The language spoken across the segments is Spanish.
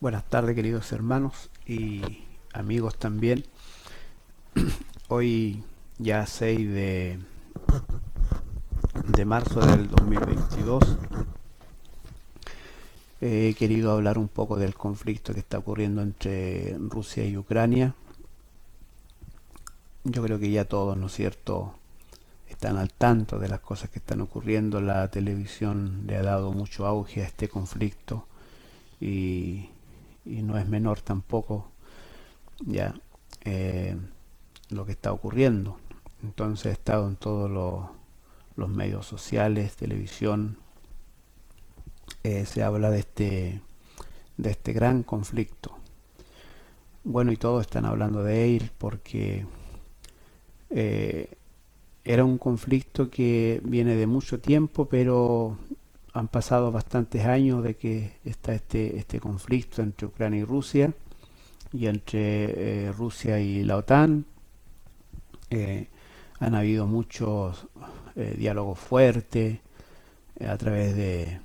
Buenas tardes, queridos hermanos y amigos también. Hoy ya 6 de marzo del 2022 he querido hablar un poco del conflicto que está ocurriendo entre Rusia y Ucrania. Yo creo que ya todos, ¿no es cierto?, están al tanto de las cosas que están ocurriendo. La televisión le ha dado mucho auge a este conflicto y, y no es menor tampoco ya eh, lo que está ocurriendo. Entonces he estado en todos los medios sociales, televisión, se habla de este gran conflicto. Bueno, y todos están hablando de él porque eh, era un conflicto que viene de mucho tiempo, pero han pasado bastantes años de que está este conflicto entre Ucrania y Rusia, y entre Rusia y la OTAN. Eh, Han habido muchos diálogos fuertes a través de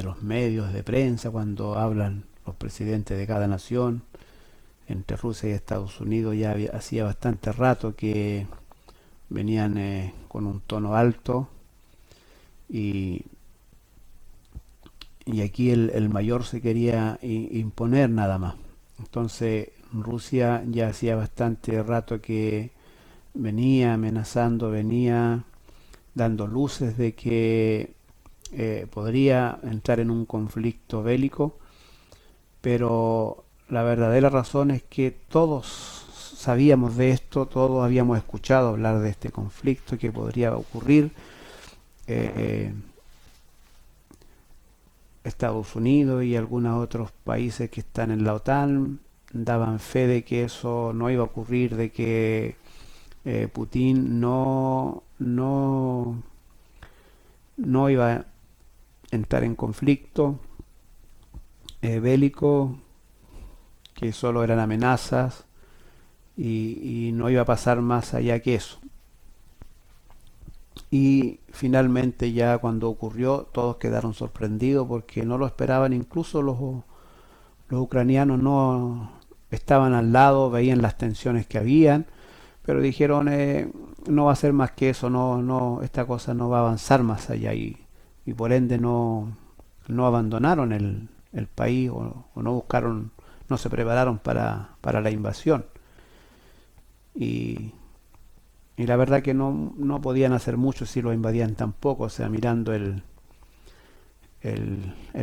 los medios de prensa cuando hablan los presidentes de cada nación. Entre Rusia y Estados Unidos ya hacía bastante rato que venían con un tono alto, y, y aquí el mayor se quería imponer nada más. Entonces Rusia ya hacía bastante rato que venía amenazando, venía dando luces de que podría entrar en un conflicto bélico, pero la verdadera razón es que todos sabíamos de esto, todos habíamos escuchado hablar de este conflicto que podría ocurrir. Eh, Estados Unidos y algunos otros países que están en la OTAN daban fe de que eso no iba a ocurrir, de que Putin no iba a entrar en conflicto bélico, que solo eran amenazas y no iba a pasar más allá que eso. Y finalmente ya cuando ocurrió todos quedaron sorprendidos porque no lo esperaban. Incluso los ucranianos no estaban al lado, veían las tensiones que habían, pero dijeron no va a ser más que eso, esta cosa no va a avanzar más allá, y por ende no abandonaron el país, o no buscaron, no se prepararon para la invasión. Y, y la verdad que no podían hacer mucho si lo invadían tampoco. O sea, mirando el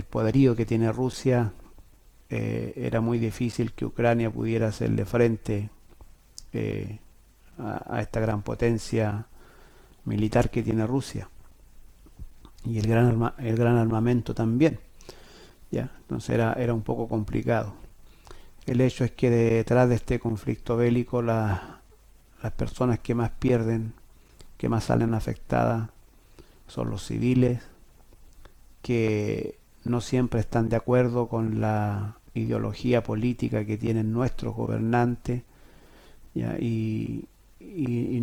poderío que tiene Rusia, era muy difícil que Ucrania pudiera hacerle frente eh, a esta gran potencia militar que tiene Rusia, y el gran armamento también. Ya, entonces era un poco complicado. El hecho es que detrás de este conflicto bélico las personas que más pierden, que más salen afectadas, son los civiles, que no siempre están de acuerdo con la ideología política que tienen nuestros gobernantes, ¿ya?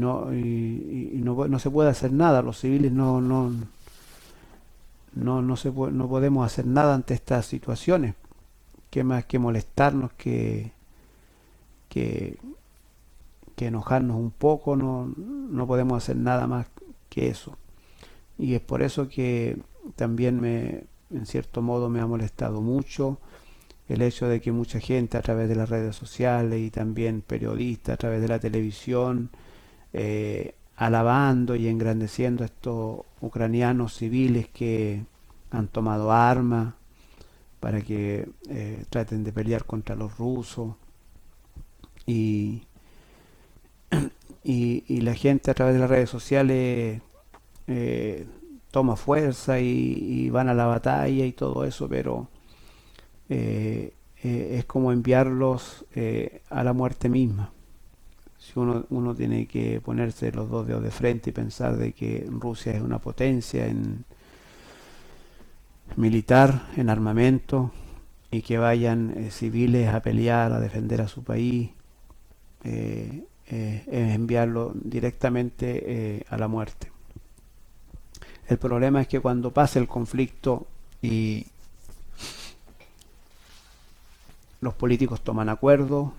No se puede hacer nada. Los civiles no podemos hacer nada ante estas situaciones, que más que molestarnos, que, que enojarnos un poco. No podemos hacer nada más que eso. Y es por eso que también en cierto modo me ha molestado mucho el hecho de que mucha gente a través de las redes sociales, y también periodistas a través de la televisión, alabando y engrandeciendo a estos ucranianos civiles que han tomado armas para que traten de pelear contra los rusos, y, y la gente a través de las redes sociales eh, toma fuerza y van a la batalla y todo eso, pero es como enviarlos a la muerte misma. Si uno tiene que ponerse los dos dedos de frente y pensar de que Rusia es una potencia en militar, en armamento, y que vayan civiles a pelear, a defender a su país, es enviarlo directamente a la muerte. El problema es que cuando pasa el conflicto y los políticos toman acuerdos,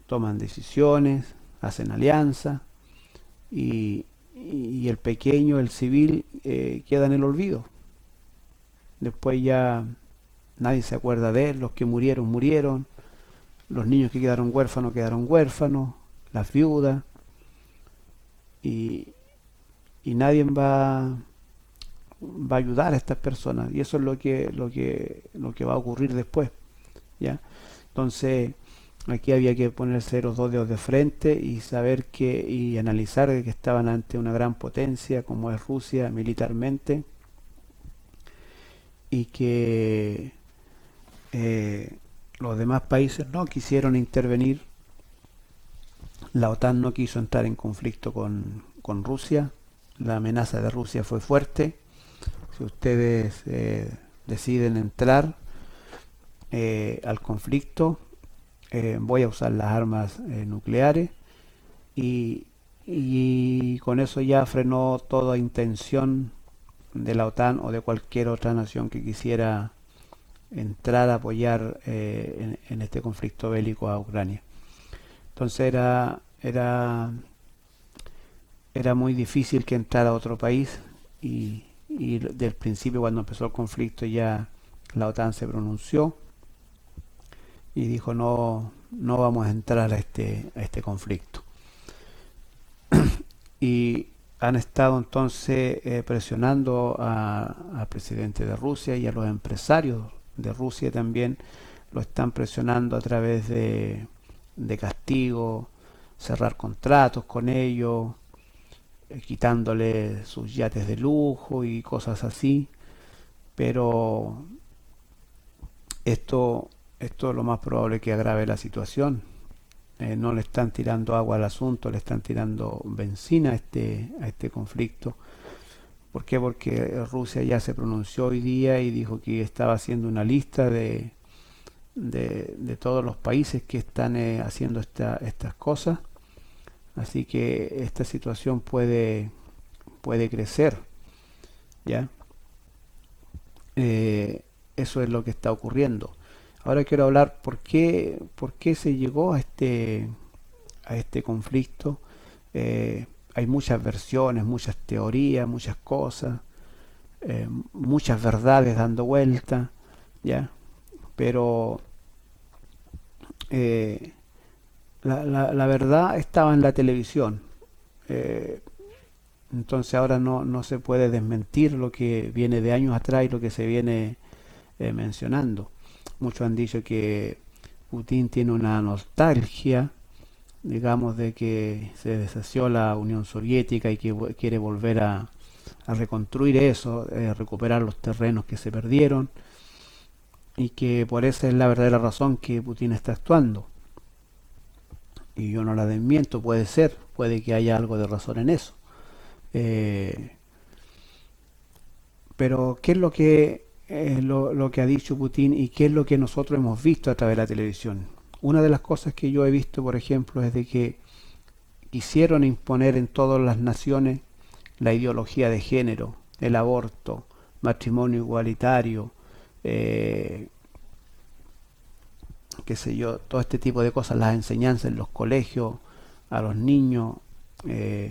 toman decisiones, hacen alianzas y el pequeño, el civil, queda en el olvido. Después ya nadie se acuerda de él, los que murieron, murieron, los niños que quedaron huérfanos, las viudas, y, y nadie va a ayudar a estas personas, y eso es lo que va a ocurrir después, ¿ya? Entonces, aquí había que ponerse los dos dedos de frente y saber y analizar que estaban ante una gran potencia como es Rusia militarmente, y que los demás países no quisieron intervenir. La OTAN no quiso entrar en conflicto con Rusia. La amenaza de Rusia fue fuerte. Si ustedes deciden entrar al conflicto, voy a usar las armas nucleares, y con eso ya frenó toda intención de la OTAN o de cualquier otra nación que quisiera entrar a apoyar en este conflicto bélico a Ucrania. Entonces era muy difícil que entrara otro país, y del principio, cuando empezó el conflicto, ya la OTAN se pronunció y dijo no vamos a entrar a este conflicto. Y han estado entonces presionando al presidente de Rusia, y a los empresarios de Rusia también lo están presionando a través de castigo, cerrar contratos con ellos, quitándole sus yates de lujo y cosas así. Pero esto lo más probable es que agrave la situación. No le están tirando agua al asunto, le están tirando benzina a este conflicto. ¿Por qué? Porque Rusia ya se pronunció hoy día y dijo que estaba haciendo una lista de todos los países que están haciendo estas cosas. Así que esta situación puede crecer, ¿ya? Eso es lo que está ocurriendo. Ahora quiero hablar por qué se llegó a este conflicto. Hay muchas versiones, muchas teorías, muchas cosas, muchas verdades dando vuelta, ¿ya? Pero eh, la verdad estaba en la televisión. Eh, entonces ahora no se puede desmentir lo que viene de años atrás y lo que se viene mencionando. Muchos han dicho que Putin tiene una nostalgia, digamos, de que se deshació la Unión Soviética y que quiere volver a reconstruir eso, recuperar los terrenos que se perdieron, y que por esa es la verdadera razón que Putin está actuando. Y yo no la desmiento, puede que haya algo de razón en eso. Eh, pero ¿qué es lo que ha dicho Putin, y qué es lo que nosotros hemos visto a través de la televisión? Una de las cosas que yo he visto, por ejemplo, es de que quisieron imponer en todas las naciones la ideología de género, el aborto, matrimonio igualitario, eh, qué sé yo, todo este tipo de cosas, las enseñanzas en los colegios a los niños,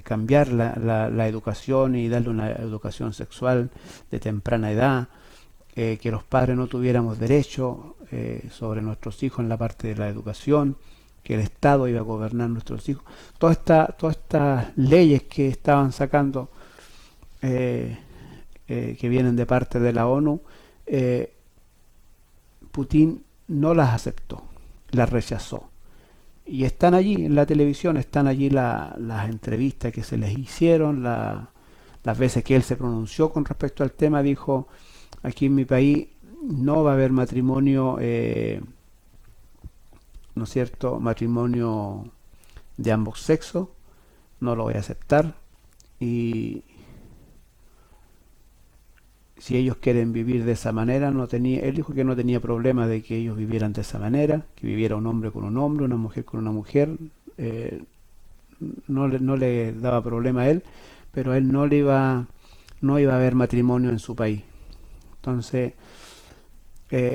cambiar la educación y darle una educación sexual de temprana edad, que los padres no tuviéramos derecho sobre nuestros hijos en la parte de la educación, que el Estado iba a gobernar nuestros hijos. Todas estas leyes que estaban sacando, eh, que vienen de parte de la ONU, eh, Putin no las aceptó, las rechazó. Y están allí en la televisión, están allí las entrevistas que se les hicieron, las veces que él se pronunció con respecto al tema. Dijo: aquí en mi país no va a haber matrimonio, ¿no es cierto?, matrimonio de ambos sexos, no lo voy a aceptar, y si ellos quieren vivir de esa manera, él dijo que no tenía problema de que ellos vivieran de esa manera, que viviera un hombre con un hombre, una mujer con una mujer. eh, no le daba problema a él, pero él no iba a haber matrimonio en su país. Entonces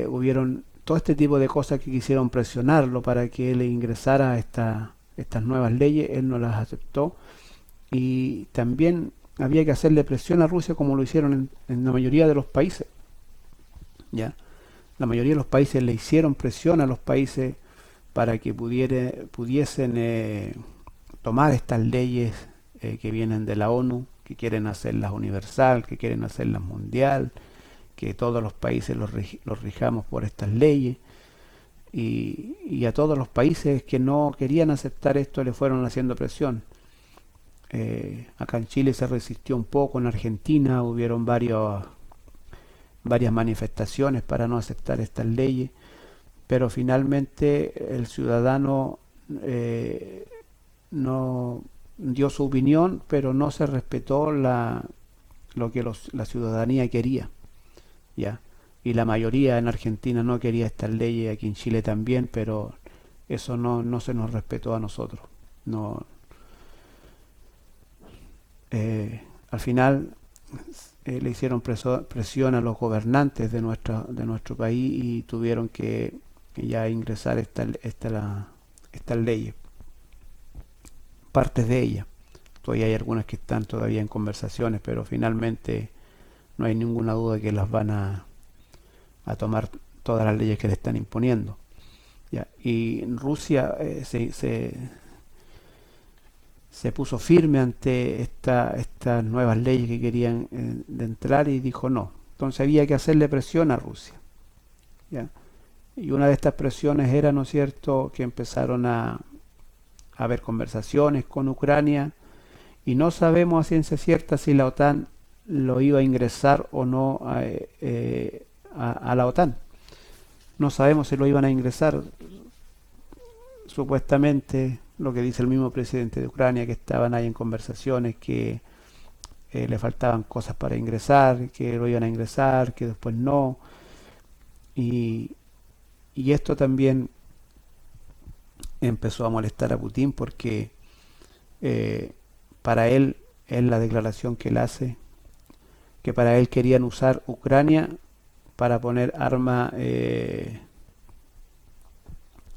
hubieron todo este tipo de cosas que quisieron presionarlo para que él ingresara a estas nuevas leyes, él no las aceptó. Y también había que hacerle presión a Rusia como lo hicieron en la mayoría de los países. ¿Ya? La mayoría de los países le hicieron presión a los países para que pudiesen tomar estas leyes que vienen de la ONU, que quieren hacerlas universal, que quieren hacerlas mundial, que todos los países los rijamos por estas leyes. Y a todos los países que no querían aceptar esto le fueron haciendo presión. Acá en Chile se resistió un poco, en Argentina hubieron varias manifestaciones para no aceptar estas leyes, pero finalmente el ciudadano no dio su opinión, pero no se respetó lo que la ciudadanía quería, ¿ya? Y la mayoría en Argentina no quería estas leyes, aquí en Chile también, pero eso no se nos respetó a nosotros. No, al final le hicieron presión a los gobernantes de nuestro país y tuvieron que ya ingresar estas leyes, partes de ellas. Todavía hay algunas que están todavía en conversaciones, pero finalmente no hay ninguna duda que las van a tomar todas las leyes que le están imponiendo. ¿Ya? Y Rusia se puso firme ante estas nuevas leyes que querían de entrar y dijo no. Entonces había que hacerle presión a Rusia. ¿Ya? Y una de estas presiones era, ¿no es cierto?, que empezaron a haber conversaciones con Ucrania y no sabemos a ciencia cierta si la OTAN lo iba a ingresar o no a la OTAN. No sabemos si lo iban a ingresar. Supuestamente lo que dice el mismo presidente de Ucrania, que estaban ahí en conversaciones, que le faltaban cosas para ingresar, que lo iban a ingresar, que después no. Y, y esto también empezó a molestar a Putin porque para él, es la declaración que él hace, que para él querían usar Ucrania para poner armas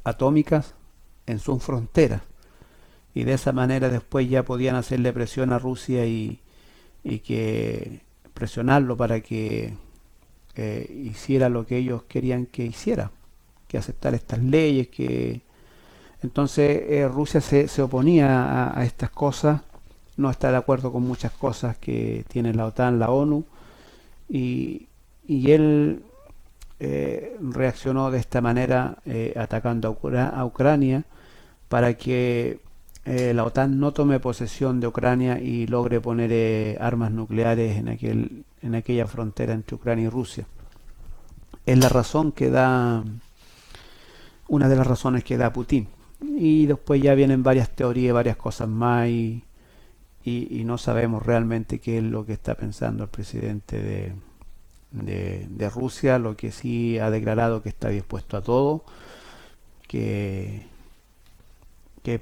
atómicas en sus fronteras y de esa manera después ya podían hacerle presión a Rusia y que presionarlo para que hiciera lo que ellos querían que hiciera, que aceptar estas leyes, que entonces Rusia se oponía a estas cosas, no está de acuerdo con muchas cosas que tiene la OTAN, la ONU, y él reaccionó de esta manera atacando a Ucrania para que la OTAN no tome posesión de Ucrania y logre poner armas nucleares en aquella frontera entre Ucrania y Rusia. Es la razón que da, una de las razones que da Putin. Y después ya vienen varias teorías, varias cosas más y no sabemos realmente qué es lo que está pensando el presidente de Rusia. Lo que sí ha declarado que está dispuesto a todo, que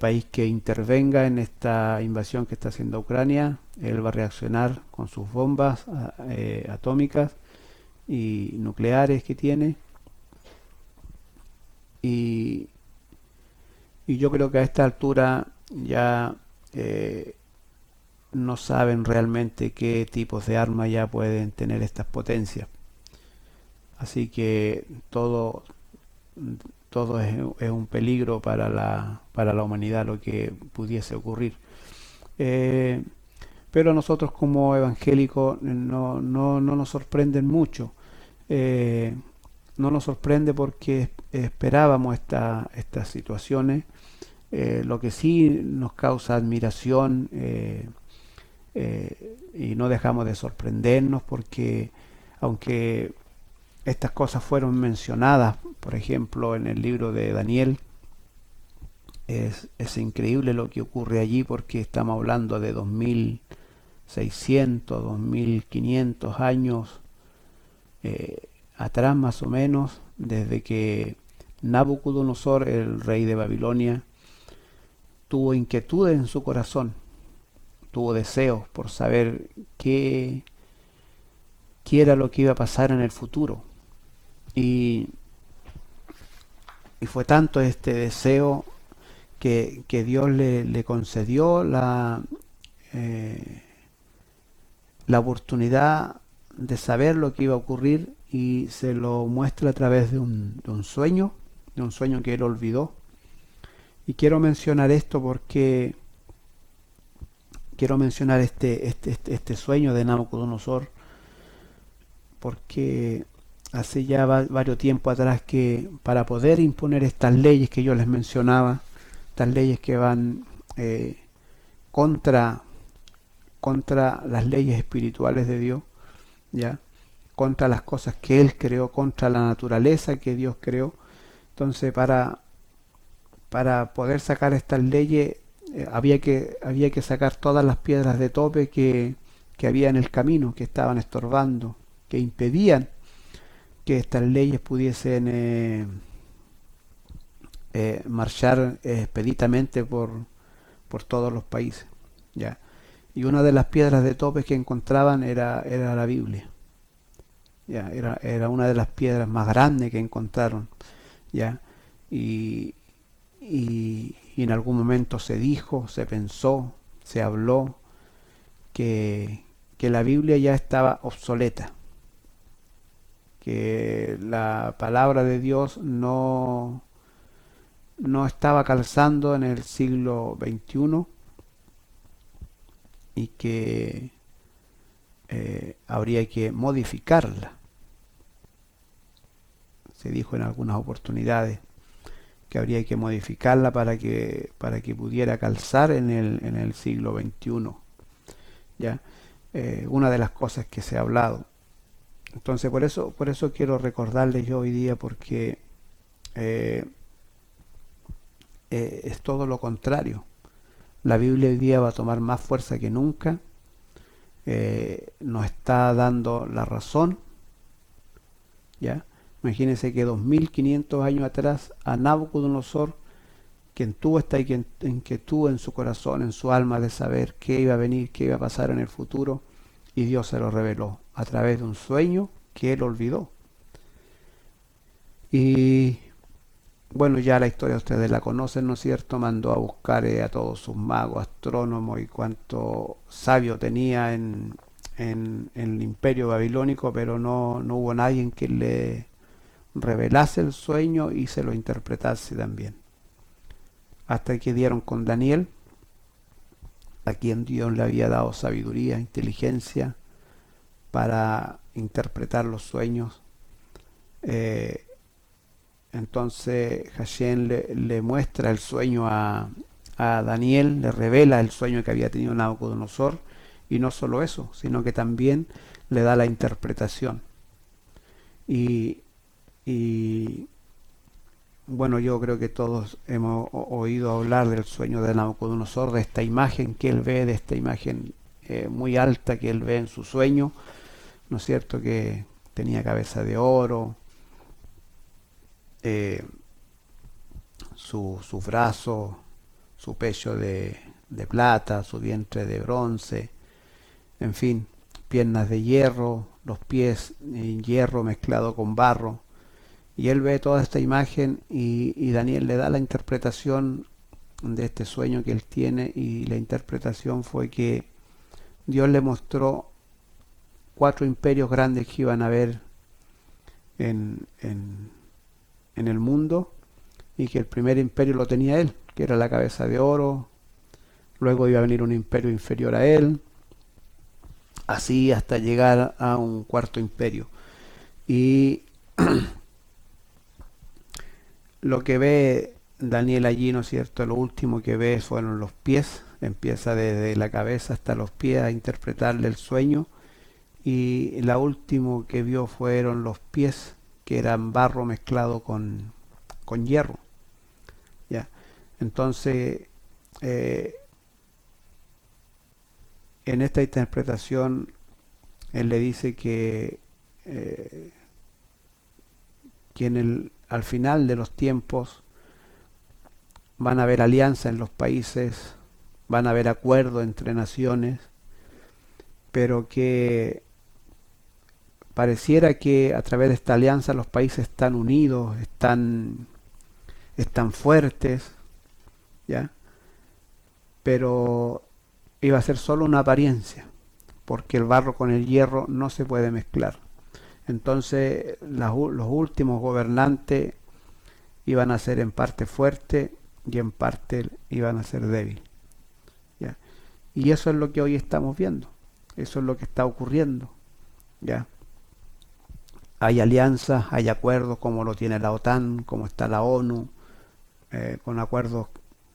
país que intervenga en esta invasión que está haciendo Ucrania, él va a reaccionar con sus bombas atómicas y nucleares que tiene. Y, y yo creo que a esta altura ya no saben realmente qué tipos de armas ya pueden tener estas potencias. Así que todo es un peligro para la humanidad lo que pudiese ocurrir. Eh, pero a nosotros como evangélicos no nos sorprenden mucho. Eh, no nos sorprende porque esperábamos estas situaciones. Lo que sí nos causa admiración y no dejamos de sorprendernos porque aunque estas cosas fueron mencionadas, por ejemplo, en el libro de Daniel, es increíble lo que ocurre allí porque estamos hablando de 2600, 2500 años atrás más o menos, desde que Nabucodonosor, el rey de Babilonia, tuvo inquietudes en su corazón, tuvo deseos por saber qué era lo que iba a pasar en el futuro. Y y fue tanto este deseo que Dios le concedió eh, la oportunidad de saber lo que iba a ocurrir y se lo muestra a través de un sueño que él olvidó. Y quiero mencionar esto porque quiero mencionar este sueño de Nabucodonosor porque hace ya varios tiempo atrás que para poder imponer estas leyes que yo les mencionaba, estas leyes que van contra, contra las leyes espirituales de Dios, ¿ya? Contra las cosas que Él creó, contra la naturaleza que Dios creó. Entonces, para poder sacar estas leyes, había que sacar todas las piedras de tope que había en el camino, que estaban estorbando, que impedían que estas leyes pudiesen marchar expeditamente por todos los países. ¿Ya? Y una de las piedras de tope que encontraban era la Biblia. ¿Ya? Era una de las piedras más grandes que encontraron. ¿Ya? Y, y en algún momento se dijo, se pensó, se habló que la Biblia ya estaba obsoleta, que la palabra de Dios no estaba calzando en el siglo XXI y que habría que modificarla. Se dijo en algunas oportunidades que habría que modificarla para que pudiera calzar en el siglo XXI. ¿Ya? Una de las cosas que se ha hablado. Entonces por eso quiero recordarles yo hoy día porque eh, es todo lo contrario. La Biblia hoy día va a tomar más fuerza que nunca. Nos está dando la razón. ¿Ya? Imagínense que 2500 años atrás a Nabucodonosor, quien tuvo esta inquietud en su corazón, en su alma de saber qué iba a venir, qué iba a pasar en el futuro, y Dios se lo reveló a través de un sueño que él olvidó. Y bueno, ya la historia ustedes la conocen, ¿no es cierto? Mandó a buscar a todos sus magos, astrónomos y cuanto sabio tenía en el imperio babilónico, pero no hubo nadie en que le revelase el sueño y se lo interpretase también. Hasta que dieron con Daniel, a quien Dios le había dado sabiduría, inteligencia para interpretar los sueños. Eh, entonces Hashem le muestra el sueño a Daniel, le revela el sueño que había tenido Nabucodonosor, y no solo eso, sino que también le da la interpretación. Y, y bueno, yo creo que todos hemos oído hablar del sueño de Nabucodonosor, de esta imagen que él ve, de esta imagen muy alta que él ve en su sueño, ¿no es cierto? Que tenía cabeza de oro, eh, su brazo, su pecho de plata, su vientre de bronce, en fin, piernas de hierro, los pies en hierro mezclado con barro. Y él ve toda esta imagen y Daniel le da la interpretación de este sueño que él tiene, y la interpretación fue que Dios le mostró 4 imperios grandes que iban a haber en el mundo, y que el primer imperio lo tenía él, que era la cabeza de oro, luego iba a venir un imperio inferior a él, así hasta llegar a un cuarto imperio. Y lo que ve Daniel allí, ¿no es cierto? Lo último que ve fueron los pies, empieza desde la cabeza hasta los pies a interpretarle el sueño, y la último que vio fueron los pies, que eran barro mezclado con hierro. ¿Ya? Entonces, eh, en esta interpretación, él le dice eh, que al final de los tiempos van a haber alianza en los países, van a haber acuerdo entre naciones, pero que pareciera que a través de esta alianza los países están unidos, están están fuertes, ¿ya? Pero iba a ser solo una apariencia, porque el barro con el hierro no se puede mezclar. Entonces los últimos gobernantes iban a ser en parte fuertes y en parte iban a ser débiles, ¿ya? Y eso es lo que hoy estamos viendo, eso es lo que está ocurriendo, ¿ya? Hay alianzas, hay acuerdos como lo tiene la OTAN, como está la ONU, con acuerdos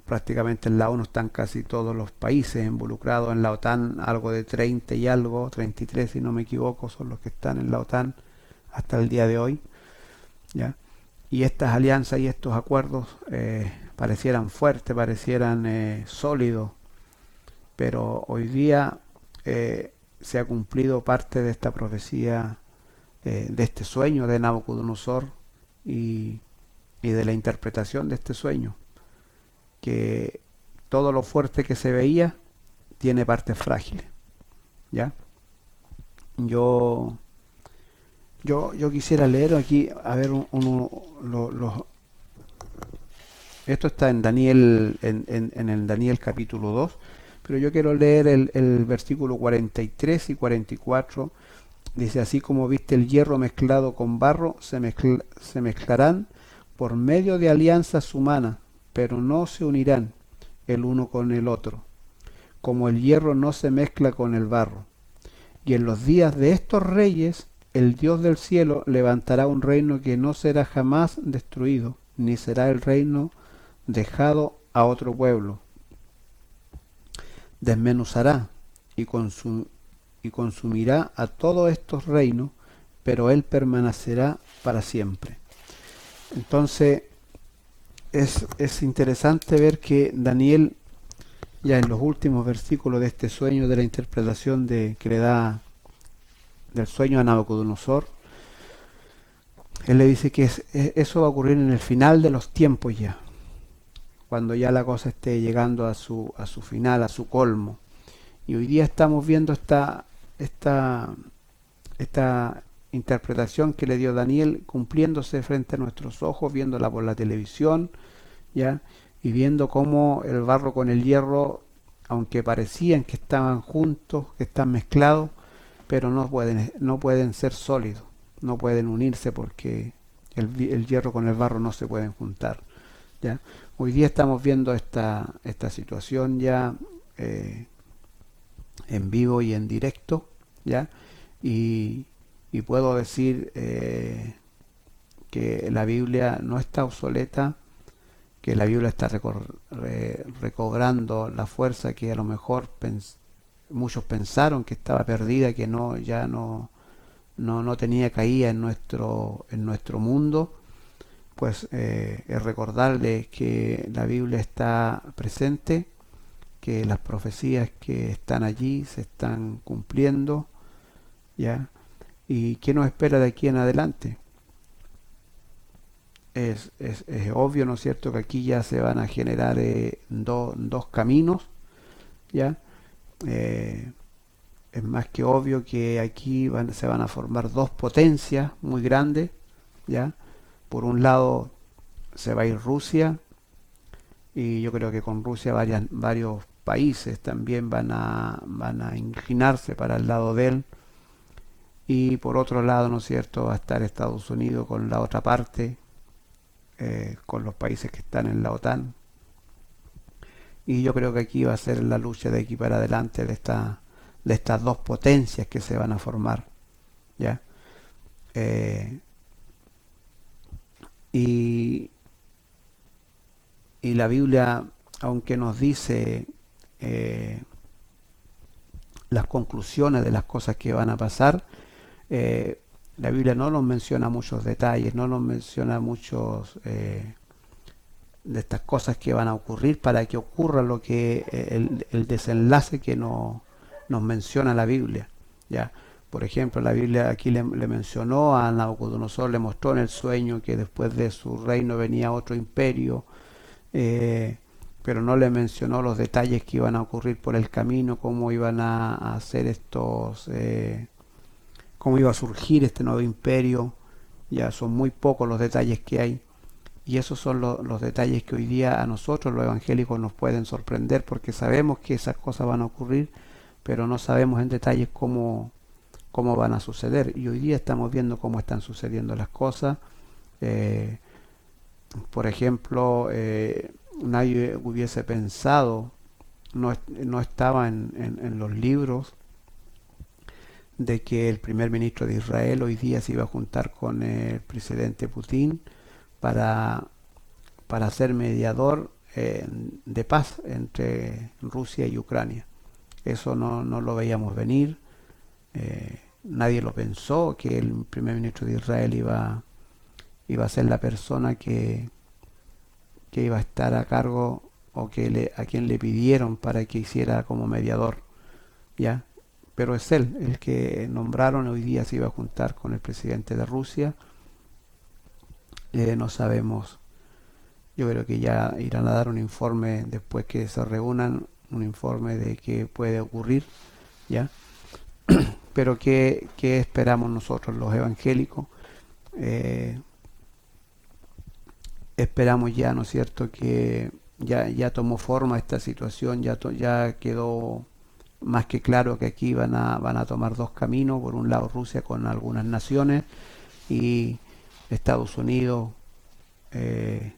prácticamente en la ONU están casi todos los países involucrados, en la OTAN algo de 30 y algo, 33 si no me equivoco, son los que están en la OTAN hasta el día de hoy, ¿ya? Y estas alianzas y estos acuerdos parecieran fuertes, parecieran sólidos, pero hoy día se ha cumplido parte de esta profecía, de este sueño de Nabucodonosor y, y de la interpretación de este sueño, que todo lo fuerte que se veía tiene partes frágiles, ¿ya? Yo, yo quisiera leer aquí, a ver, esto está en Daniel, en el Daniel capítulo 2, pero yo quiero leer el versículo 43 y 44. Dice, así como viste el hierro mezclado con barro, se mezclarán por medio de alianzas humanas, pero no se unirán el uno con el otro, como el hierro no se mezcla con el barro. Y en los días de estos reyes, el Dios del cielo levantará un reino que no será jamás destruido, ni será el reino dejado a otro pueblo. Desmenuzará y, y consumirá a todos estos reinos, pero él permanecerá para siempre. Entonces es interesante ver que Daniel, ya en los últimos versículos de este sueño, de la interpretación que le da del sueño a Nabucodonosor, él le dice que eso va a ocurrir en el final de los tiempos ya, cuando ya la cosa esté llegando a su final, a su colmo. Y hoy día estamos viendo esta interpretación que le dio Daniel cumpliéndose frente a nuestros ojos, viéndola por la televisión, ¿ya? Y viendo cómo el barro con el hierro, aunque parecían que estaban juntos, que están mezclados, pero no pueden ser sólidos, no pueden unirse porque el hierro con el barro no se pueden juntar, ¿ya? Hoy día estamos viendo esta situación ya en vivo y en directo, ¿ya? Y, y puedo decir que la Biblia no está obsoleta, que la Biblia está recobrando la fuerza que a lo mejor muchos pensaron que estaba perdida, que ya no tenía caída en nuestro mundo. Pues es recordarles que la Biblia está presente, que las profecías que están allí se están cumpliendo, ¿ya? ¿Y qué nos espera de aquí en adelante? Es obvio, ¿no es cierto?, que aquí ya se van a generar dos caminos, ¿ya? Eh, es más que obvio que aquí se van a formar dos potencias muy grandes, ¿ya? Por un lado se va a ir Rusia, y yo creo que con Rusia varios países también van a inclinarse para el lado de él, y por otro lado, ¿no es cierto?, va a estar Estados Unidos con la otra parte, con los países que están en la OTAN, y yo creo que aquí va a ser la lucha de aquí para adelante de estas dos potencias que se van a formar, ¿ya? Eh, y, y la Biblia, aunque nos dice las conclusiones de las cosas que van a pasar, la Biblia no nos menciona muchos detalles, no nos menciona muchos de estas cosas que van a ocurrir para que ocurra lo que el desenlace que nos menciona la Biblia, ¿ya? Por ejemplo, la Biblia aquí le mencionó a Nabucodonosor, le mostró en el sueño que después de su reino venía otro imperio, eh, pero no le mencionó los detalles que iban a ocurrir por el camino, cómo iban a hacer cómo iba a surgir este nuevo imperio. Ya son muy pocos los detalles que hay, y esos son los detalles que hoy día a nosotros los evangélicos nos pueden sorprender, porque sabemos que esas cosas van a ocurrir, pero no sabemos en detalle cómo van a suceder. Y hoy día estamos viendo cómo están sucediendo las cosas. Eh, por ejemplo, nadie hubiese pensado, no estaba en los libros, de que el primer ministro de Israel hoy día se iba a juntar con el presidente Putin para, para ser mediador de paz entre Rusia y Ucrania. Eso no lo veíamos venir. Nadie lo pensó, que el primer ministro de Israel iba a ser la persona que iba a estar a cargo, o a quien le pidieron para que hiciera como mediador, ¿ya? Pero es él el que nombraron. Hoy día se iba a juntar con el presidente de Rusia. No sabemos, yo creo que ya irán a dar un informe después que se reúnan, un informe de qué puede ocurrir, ¿ya? Pero ¿qué esperamos nosotros los evangélicos? Eh, Esperamos ya, ¿no es cierto?, que ya tomó forma esta situación, ya quedó más que claro que aquí van a tomar dos caminos. Por un lado Rusia con algunas naciones, y Estados Unidos, eh,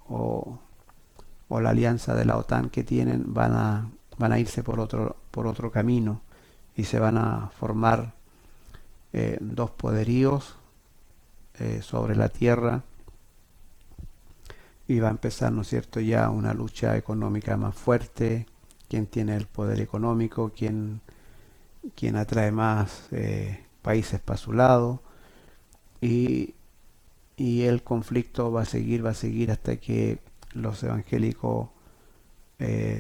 o, o la alianza de la OTAN que tienen, van a irse por otro camino, y se van a formar dos poderíos sobre la tierra, y va a empezar, ¿no es cierto?, ya una lucha económica más fuerte. Quién tiene el poder económico, quién atrae más países para su lado, y, y el conflicto va a seguir hasta que los evangélicos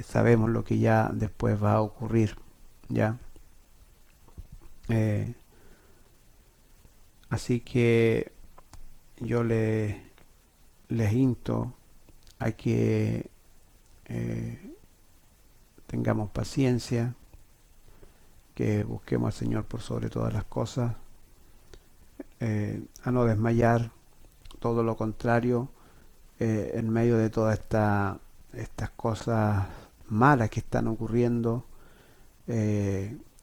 sabemos lo que ya después va a ocurrir, ¿ya? Eh, Así que yo les insto a que eh, tengamos paciencia, que busquemos al Señor por sobre todas las cosas, a no desmayar, todo lo contrario, en medio de todas estas cosas malas que están ocurriendo.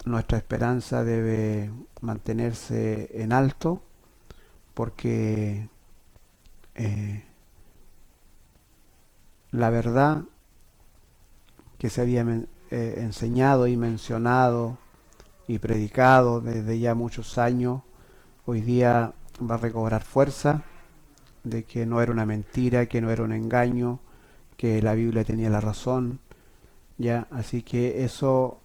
Nuestra esperanza debe mantenerse en alto, porque eh, la verdad que se había enseñado y mencionado y predicado desde ya muchos años, hoy día va a recobrar fuerza, de que no era una mentira, que no era un engaño, que la Biblia tenía la razón, ya. Así que eso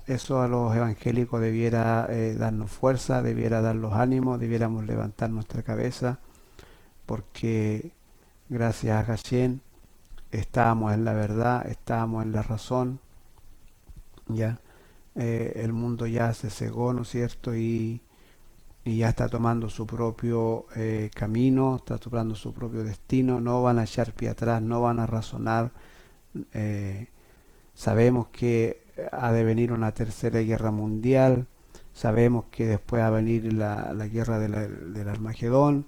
a los evangélicos debiera darnos fuerza, debiera darnos ánimo, debiéramos levantar nuestra cabeza, porque gracias a Hashem estábamos en la verdad, estábamos en la razón, ya. El mundo ya se cegó, ¿no es cierto?, y ya está tomando su propio camino, está tomando su propio destino. No van a echar pie atrás, no van a razonar. eh, Sabemos que ha de venir una tercera guerra mundial, sabemos que después va a venir la guerra del Armagedón,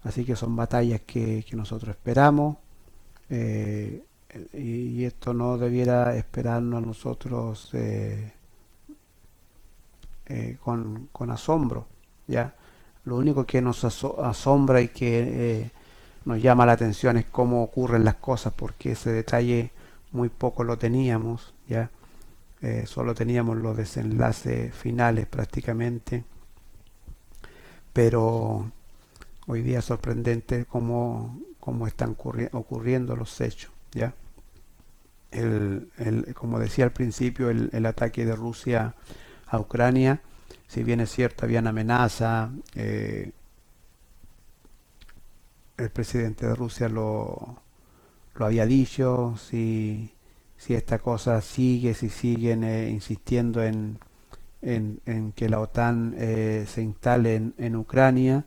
así que son batallas que nosotros esperamos, eh, y esto no debiera esperarnos a nosotros con asombro, ¿ya? Lo único que nos asombra y que nos llama la atención es cómo ocurren las cosas, porque ese detalle muy poco lo teníamos, ¿ya? Solo teníamos los desenlaces finales prácticamente, pero hoy día es sorprendente cómo están ocurriendo los hechos, ¿ya? Como decía al principio, el ataque de Rusia a Ucrania, si bien es cierto, habían amenaza, el presidente de Rusia lo había dicho. Si esta cosa sigue, si siguen insistiendo en que la OTAN se instale en Ucrania,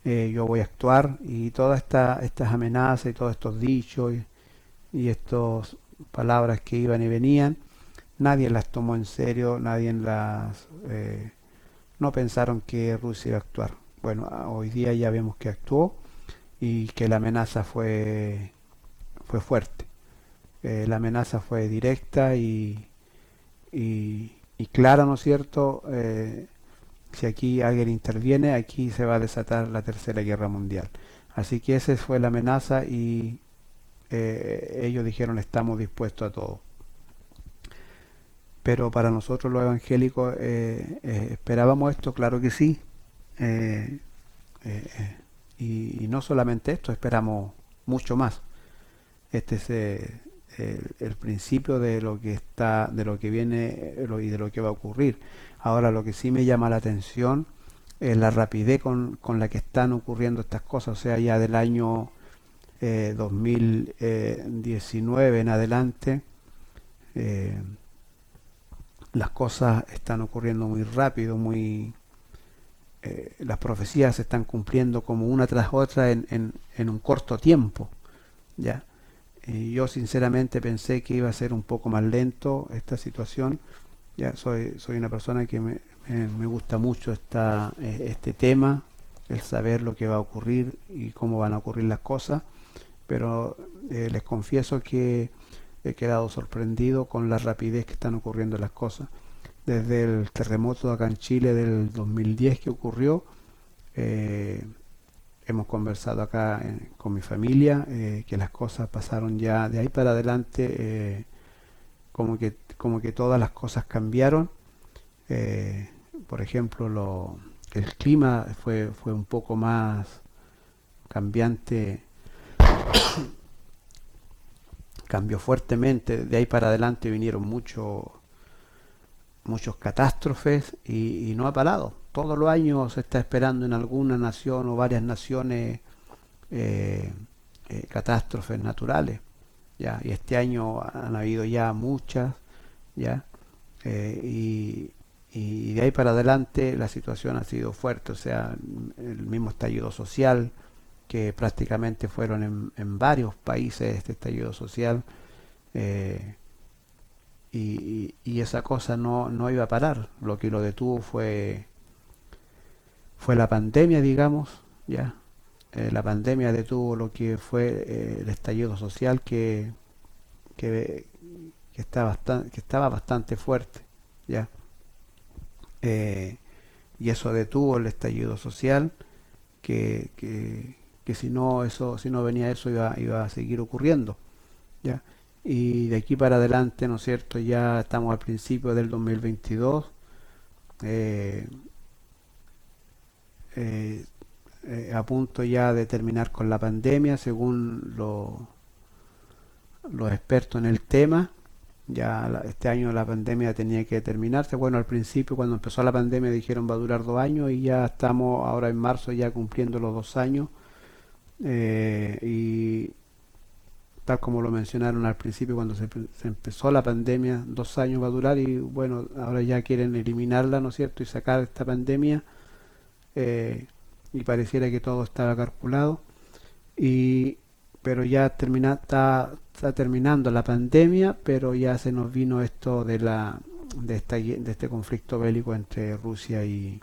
yo voy a actuar. Y todas estas amenazas y todos estos dichos y estas palabras que iban y venían, nadie las tomó en serio, no pensaron que Rusia iba a actuar. Bueno, hoy día ya vemos que actuó, y que la amenaza fue fuerte. La amenaza fue directa y clara, ¿no es cierto? Si aquí alguien interviene, aquí se va a desatar la Tercera Guerra Mundial. Así que esa fue la amenaza y ellos dijeron estamos dispuestos a todo. Pero para nosotros los evangélicos esperábamos esto, claro que sí. Eh, y no solamente esto, esperamos mucho más. Este es el principio de lo que está, de lo que viene y de lo que va a ocurrir. Ahora, lo que sí me llama la atención es la rapidez con la que están ocurriendo estas cosas. O sea, ya del año 2019 en adelante, eh, las cosas están ocurriendo muy rápido, las profecías se están cumpliendo como una tras otra en un corto tiempo, ¿ya? Yo sinceramente pensé que iba a ser un poco más lento esta situación. Ya soy una persona que me gusta mucho este tema, el saber lo que va a ocurrir y cómo van a ocurrir las cosas, pero les confieso que he quedado sorprendido con la rapidez que están ocurriendo las cosas. Desde el terremoto acá en Chile del 2010 que ocurrió, eh, hemos conversado acá con mi familia, que las cosas pasaron ya de ahí para adelante, como que todas las cosas cambiaron. Eh, por ejemplo, el clima fue un poco más cambiante, cambió fuertemente. De ahí para adelante vinieron muchos catástrofes y no ha parado. Todos los años se está esperando en alguna nación o varias naciones eh, catástrofes naturales. ¿Ya? Y este año han habido ya muchas, ¿ya? Eh, y, y de ahí para adelante la situación ha sido fuerte, o sea, el mismo estallido social, que prácticamente fueron en varios países este estallido social, eh, y esa cosa no iba a parar. Lo que lo detuvo fue la pandemia, digamos, ya. La pandemia detuvo lo que fue el estallido social que, que estaba bastante fuerte, ya. Eh, y eso detuvo el estallido social, que si no eso, si no venía eso iba a seguir ocurriendo, ya. Y de aquí para adelante, ¿no es cierto? Ya estamos al principio del 2022. eh, eh, a punto ya de terminar con la pandemia, según los expertos en el tema. Ya este año la pandemia tenía que terminarse. Bueno, al principio cuando empezó la pandemia dijeron va a durar 2 años y ya estamos ahora en marzo ya cumpliendo los 2 años. Y tal como lo mencionaron al principio cuando se empezó la pandemia, 2 años va a durar y bueno, ahora ya quieren eliminarla, ¿no es cierto? Y sacar esta pandemia, eh, y pareciera que todo estaba calculado. Y, pero ya está terminando la pandemia, pero ya se nos vino esto de este conflicto bélico entre Rusia y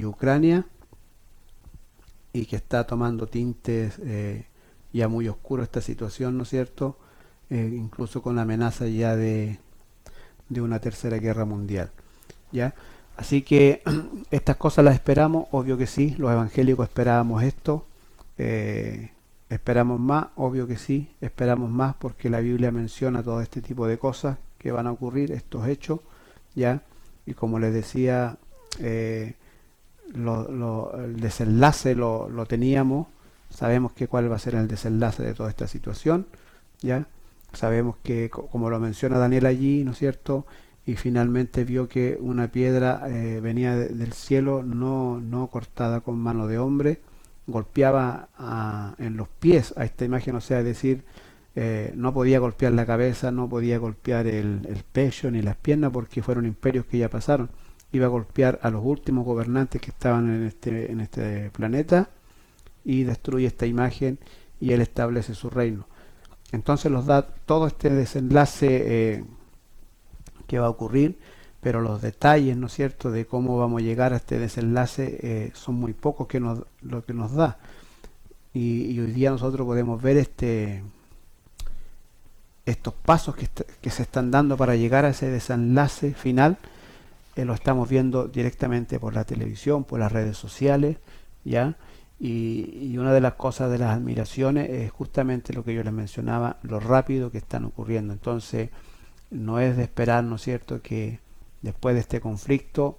Ucrania, y que está tomando tintes ya muy oscuros esta situación, ¿no es cierto? Incluso con la amenaza ya de una tercera guerra mundial, ¿ya? Así que estas cosas las esperamos, obvio que sí, los evangélicos esperábamos esto, eh, esperamos más, obvio que sí, esperamos más porque la Biblia menciona todo este tipo de cosas que van a ocurrir, estos hechos, ¿ya? Y como les decía, eh, el desenlace lo teníamos, sabemos que cuál va a ser el desenlace de toda esta situación, ¿ya? Sabemos que, como lo menciona Daniel allí, ¿no es cierto? Y finalmente vio que una piedra venía del cielo, no cortada con mano de hombre, golpeaba en los pies a esta imagen, o sea, es decir, no podía golpear la cabeza, no podía golpear el pecho ni las piernas porque fueron imperios que ya pasaron. Iba a golpear a los últimos gobernantes que estaban en este planeta y destruye esta imagen y él establece su reino. Entonces nos da todo este desenlace que va a ocurrir, pero los detalles, ¿no es cierto?, de cómo vamos a llegar a este desenlace son muy pocos lo que nos da. y hoy día nosotros podemos ver estos pasos que se están dando para llegar a ese desenlace final. Lo estamos viendo directamente por la televisión, por las redes sociales, ¿ya? Y una de las cosas de las admiraciones es justamente lo que yo les mencionaba, lo rápido que están ocurriendo. Entonces, no es de esperar, ¿no es cierto?, que después de este conflicto,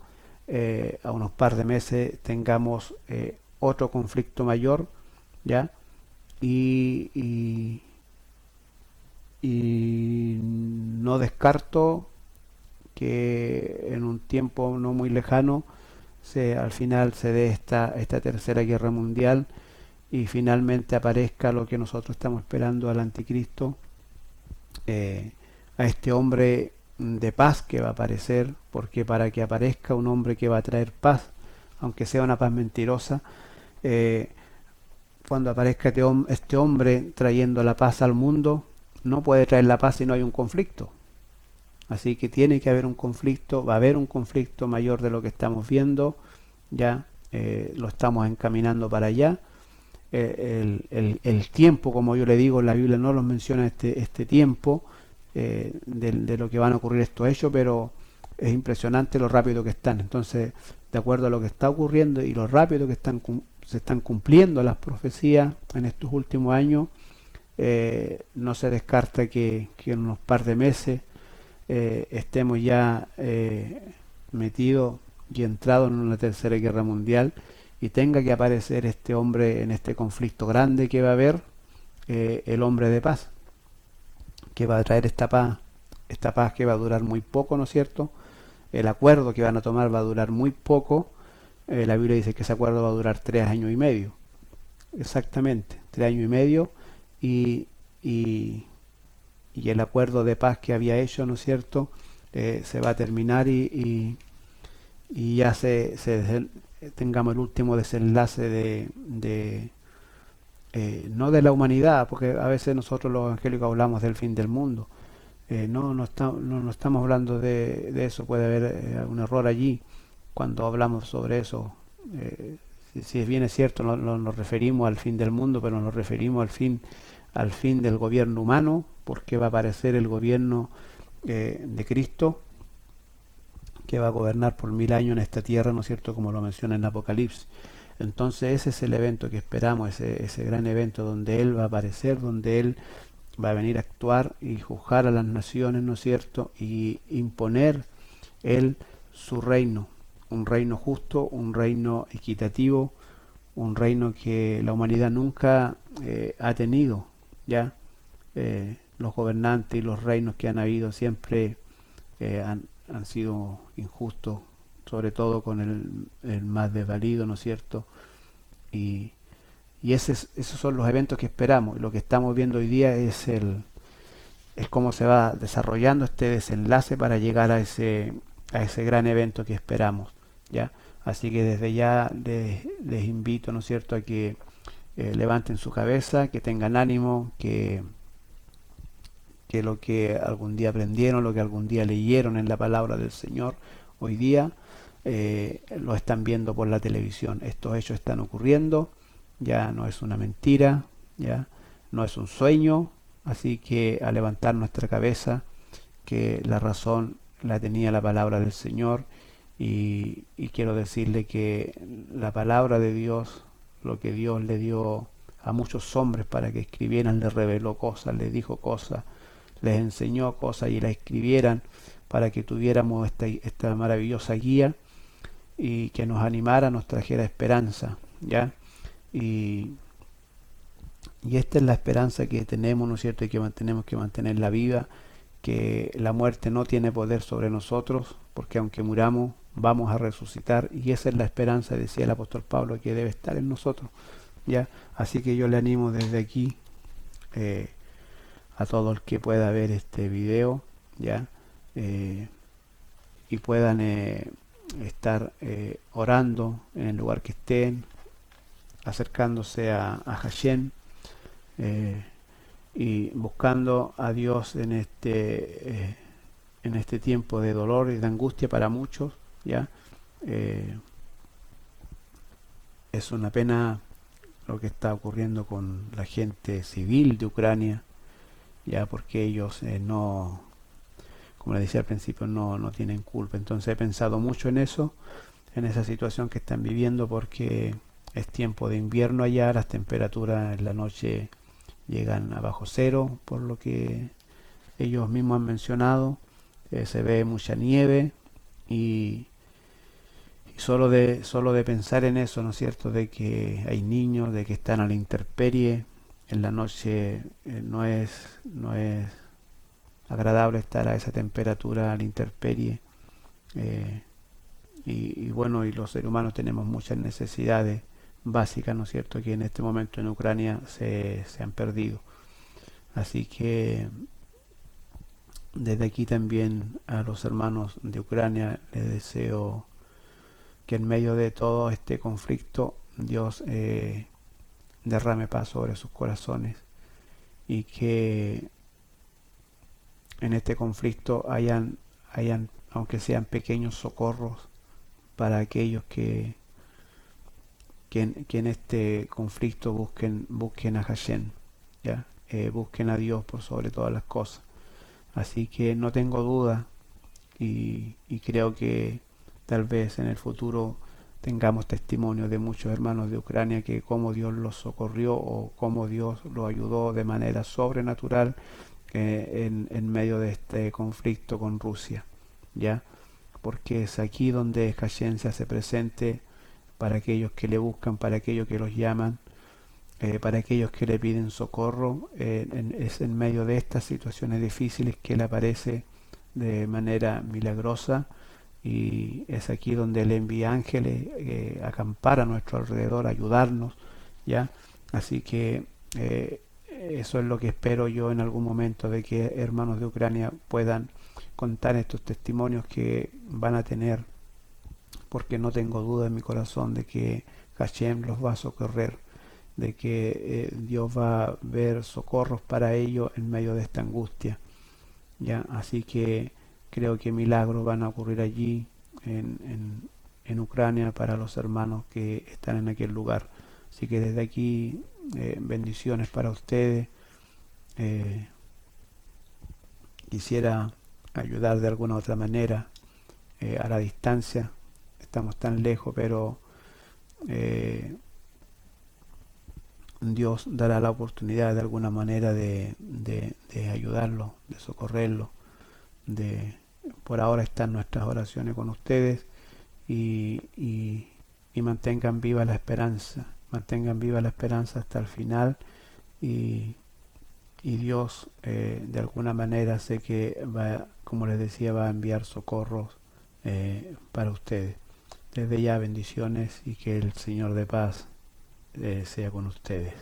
a unos par de meses, tengamos otro conflicto mayor, ¿ya? Y, y, y no descarto que en un tiempo no muy lejano al final se dé esta tercera guerra mundial y finalmente aparezca lo que nosotros estamos esperando al anticristo, eh, a este hombre de paz que va a aparecer, porque para que aparezca un hombre que va a traer paz, aunque sea una paz mentirosa, eh, cuando aparezca este hombre trayendo la paz al mundo, no puede traer la paz si no hay un conflicto. Así que tiene que haber un conflicto, va a haber un conflicto mayor de lo que estamos viendo, ya lo estamos encaminando para allá. El tiempo, como yo le digo, la Biblia no los menciona este tiempo de lo que van a ocurrir estos hechos, pero es impresionante lo rápido que están. Entonces, de acuerdo a lo que está ocurriendo y lo rápido que se están cumpliendo las profecías en estos últimos años, no se descarta que en unos par de meses estemos ya metidos y entrados en una tercera guerra mundial y tenga que aparecer este hombre en este conflicto grande que va a haber, el hombre de paz, que va a traer esta paz que va a durar muy poco, ¿no es cierto? El acuerdo que van a tomar va a durar muy poco. La Biblia dice que ese acuerdo va a durar 3 años y medio, exactamente, 3 años y medio, y, y, y el acuerdo de paz que había hecho, ¿no es cierto?, se va a terminar y ya tengamos el último desenlace no de la humanidad, porque a veces nosotros los evangélicos hablamos del fin del mundo. No estamos hablando de eso, puede haber un error allí cuando hablamos sobre eso. Si bien es cierto, no nos referimos al fin del mundo, pero nos referimos al fin del gobierno humano, porque va a aparecer el gobierno de Cristo, que va a gobernar por 1000 años en esta tierra, ¿no es cierto?, como lo menciona en Apocalipsis. Entonces ese es el evento que esperamos, ese gran evento donde Él va a aparecer, donde Él va a venir a actuar y juzgar a las naciones, ¿no es cierto?, y imponer Él su reino, un reino justo, un reino equitativo, un reino que la humanidad nunca ha tenido, ¿ya? Los gobernantes y los reinos que han habido siempre han sido injustos, sobre todo con el más desvalido, ¿no es cierto? Y, y esos son los eventos que esperamos. Y lo que estamos viendo hoy día es cómo se va desarrollando este desenlace para llegar a ese gran evento que esperamos, ¿ya? Así que desde ya les invito, ¿no es cierto?, a que levanten su cabeza, que tengan ánimo, que lo que algún día aprendieron, lo que algún día leyeron en la palabra del Señor, hoy día lo están viendo por la televisión. Estos hechos están ocurriendo, ya no es una mentira, ya no es un sueño, así que a levantar nuestra cabeza, que la razón la tenía la palabra del Señor, y quiero decirle que la palabra de Dios, lo que Dios le dio a muchos hombres para que escribieran, les reveló cosas, les dijo cosas, les enseñó cosas y las escribieran para que tuviéramos esta maravillosa guía y que nos animara, nos trajera esperanza, ¿ya? Y, y esta es la esperanza que tenemos, ¿no es cierto?, y que tenemos que mantenerla viva, que la muerte no tiene poder sobre nosotros, porque aunque muramos, vamos a resucitar, y esa es la esperanza, decía el apóstol Pablo, que debe estar en nosotros, ¿ya? Así que yo le animo desde aquí a todo el que pueda ver este video, ¿ya? Y puedan estar orando en el lugar que estén, acercándose a Hashem, y buscando a Dios en este tiempo de dolor y de angustia para muchos, ¿ya? Es una pena lo que está ocurriendo con la gente civil de Ucrania, ya porque ellos no, como les decía al principio, no tienen culpa. Entonces he pensado mucho en eso, en esa situación que están viviendo, porque es tiempo de invierno allá, las temperaturas en la noche llegan a bajo cero, por lo que ellos mismos han mencionado. Se ve mucha nieve y, solo de pensar en eso, ¿no es cierto? De que hay niños, de que están a la intemperie en la noche, no es agradable estar a esa temperatura a la intemperie. eh, y bueno, y los seres humanos tenemos muchas necesidades básicas, ¿no es cierto?, que en este momento en Ucrania se han perdido. Así que desde aquí también a los hermanos de Ucrania les deseo que en medio de todo este conflicto Dios derrame paz sobre sus corazones y que en este conflicto hayan, aunque sean pequeños socorros para aquellos que en este conflicto busquen a Hashem, ¿ya? Busquen a Dios por sobre todas las cosas. Así que no tengo duda y creo que tal vez en el futuro tengamos testimonio de muchos hermanos de Ucrania que cómo Dios los socorrió o cómo Dios los ayudó de manera sobrenatural en medio de este conflicto con Rusia, ¿ya? Porque es aquí donde Hashem se hace presente para aquellos que le buscan, para aquellos que los llaman, para aquellos que le piden socorro. Es en medio de estas situaciones difíciles que Él aparece de manera milagrosa y es aquí donde Él envía ángeles a acampar a nuestro alrededor, a ayudarnos, ¿ya? Así que eso es lo que espero yo en algún momento, de que hermanos de Ucrania puedan contar estos testimonios que van a tener, porque no tengo duda en mi corazón de que Hashem los va a socorrer, de que Dios va a ver socorros para ellos en medio de esta angustia, ¿ya? Así que creo que milagros van a ocurrir allí en Ucrania para los hermanos que están en aquel lugar. Así que desde aquí bendiciones para ustedes. Eh, Quisiera ayudar de alguna otra manera a la distancia. Estamos tan lejos, pero eh, Dios dará la oportunidad de alguna manera de ayudarlo, de socorrerlo. De, por ahora están nuestras oraciones con ustedes y mantengan viva la esperanza hasta el final y, y Dios de alguna manera sé que va, como les decía, va a enviar socorros para ustedes. Desde ya bendiciones y que el Señor de paz sea con ustedes.